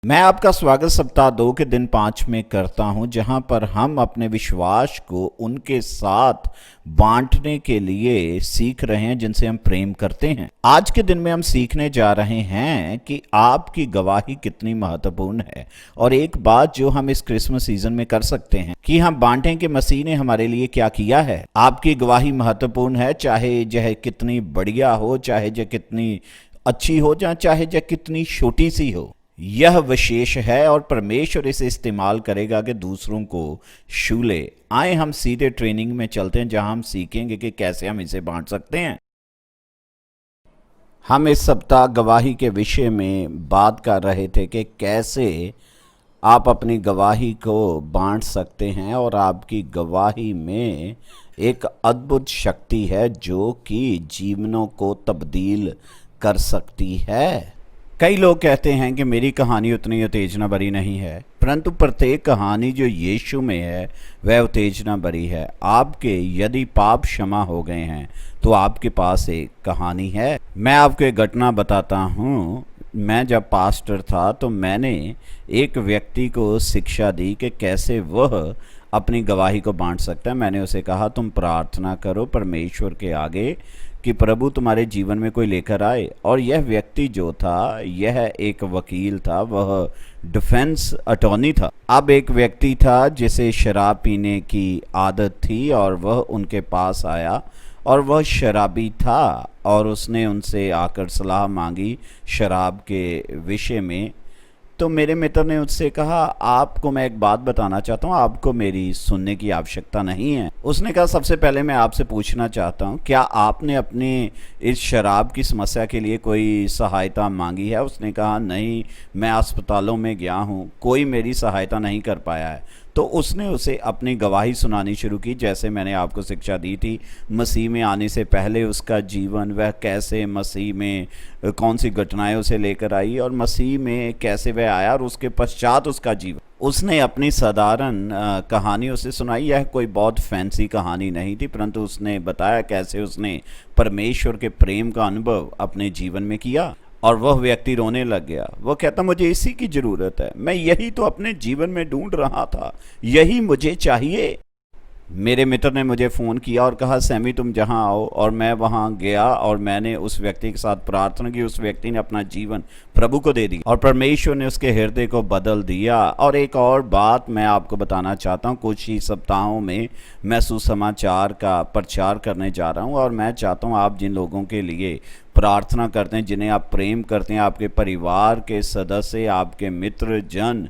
मैं आपका स्वागत सप्ताह 2 के दिन 5 में करता हूं, जहां पर हम अपने विश्वास को उनके साथ बांटने के लिए सीख रहे हैं जिनसे हम प्रेम करते हैं। आज के दिन में हम सीखने जा रहे हैं कि आपकी गवाही कितनी महत्वपूर्ण है। और एक बात जो हम इस क्रिसमस सीजन में कर सकते हैं कि हम बांटें कि मसीह ने हमारे लिए क्या किया है। आपकी गवाही महत्वपूर्ण है, चाहे यह कितनी बढ़िया हो, चाहे यह कितनी अच्छी हो, चाहे यह कितनी छोटी सी हो। यह विशेष है और परमेश्वर इसे इस्तेमाल करेगा कि दूसरों को छू ले। आए हम सीधे ट्रेनिंग में चलते हैं, जहां हम सीखेंगे कि कैसे हम इसे बांट सकते हैं। हम इस सप्ताह गवाही के विषय में बात कर रहे थे कि कैसे आप अपनी गवाही को बांट सकते हैं, और आपकी गवाही में एक अद्भुत शक्ति है जो कि जीवनों को तब्दील कर सकती है। कई लोग कहते हैं कि मेरी कहानी उतनी उत्तेजना भरी नहीं है, परंतु प्रत्येक कहानी जो यीशु में है वह उत्तेजना भरी है। आपके यदि पाप क्षमा हो गए हैं तो आपके पास एक कहानी है। मैं आपको एक घटना बताता हूँ। मैं जब पास्टर था तो मैंने एक व्यक्ति को शिक्षा दी कि कैसे वह अपनी गवाही को बांट सकता है। मैंने उसे कहा, तुम प्रार्थना करो परमेश्वर के आगे कि प्रभु तुम्हारे जीवन में कोई लेकर आए। और यह व्यक्ति जो था, यह एक वकील था, वह डिफेंस अटॉर्नी था। अब एक व्यक्ति था जिसे शराब पीने की आदत थी और वह उनके पास आया और वह शराबी था और उसने उनसे आकर सलाह मांगी शराब के विषय में। तो मेरे मित्र ने उससे कहा, आपको मैं एक बात बताना चाहता हूँ, आपको मेरी सुनने की आवश्यकता नहीं है। उसने कहा, सबसे पहले मैं आपसे पूछना चाहता हूँ, क्या आपने अपनी इस शराब की समस्या के लिए कोई सहायता मांगी है? उसने कहा, नहीं, मैं अस्पतालों में गया हूँ, कोई मेरी सहायता नहीं कर पाया है। तो उसने उसे अपनी गवाही सुनानी शुरू की, जैसे मैंने आपको शिक्षा दी थी। मसीह में आने से पहले उसका जीवन, वह कैसे मसीह में कौन सी घटनाएं उसे लेकर आई और मसीह में कैसे वह आया, और उसके पश्चात उसका जीवन। उसने अपनी साधारण कहानी उसे सुनाई। यह कोई बहुत फैंसी कहानी नहीं थी, परंतु उसने बताया कैसे उसने परमेश्वर के प्रेम का अनुभव अपने जीवन में किया। और वह व्यक्ति रोने लग गया। वह कहता, मुझे इसी की ज़रूरत है, मैं यही तो अपने जीवन में ढूंढ रहा था, यही मुझे चाहिए। मेरे मित्र ने मुझे फ़ोन किया और कहा, सैमी तुम जहां आओ। और मैं वहां गया और मैंने उस व्यक्ति के साथ प्रार्थना की। उस व्यक्ति ने अपना जीवन प्रभु को दे दिया और परमेश्वर ने उसके हृदय को बदल दिया। और एक और बात मैं आपको बताना चाहता हूं, कुछ ही सप्ताहों में मैं सुसमाचार का प्रचार करने जा रहा हूं, और मैं चाहता हूं आप जिन लोगों के लिए प्रार्थना करते हैं, जिन्हें आप प्रेम करते हैं, आपके परिवार के सदस्य, आपके मित्र जन,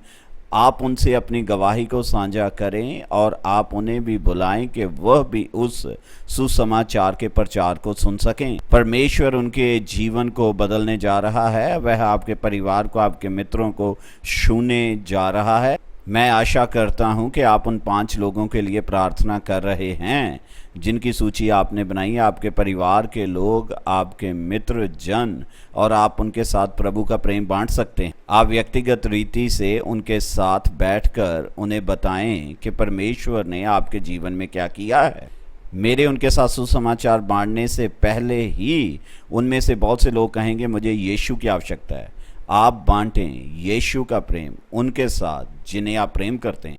आप उनसे अपनी गवाही को साझा करें और आप उन्हें भी बुलाएं कि वह भी उस सुसमाचार के प्रचार को सुन सकें। परमेश्वर उनके जीवन को बदलने जा रहा है, वह आपके परिवार को, आपके मित्रों को छूने जा रहा है। मैं आशा करता हूं कि आप उन 5 लोगों के लिए प्रार्थना कर रहे हैं जिनकी सूची आपने बनाई है, आपके परिवार के लोग, आपके मित्र जन, और आप उनके साथ प्रभु का प्रेम बांट सकते हैं। आप व्यक्तिगत रीति से उनके साथ बैठकर उन्हें बताएं कि परमेश्वर ने आपके जीवन में क्या किया है। मेरे उनके साथ सुसमाचार बांटने से पहले ही उनमें से बहुत से लोग कहेंगे, मुझे यीशु की आवश्यकता है। आप बांटें यीशु का प्रेम उनके साथ जिन्हें आप प्रेम करते हैं।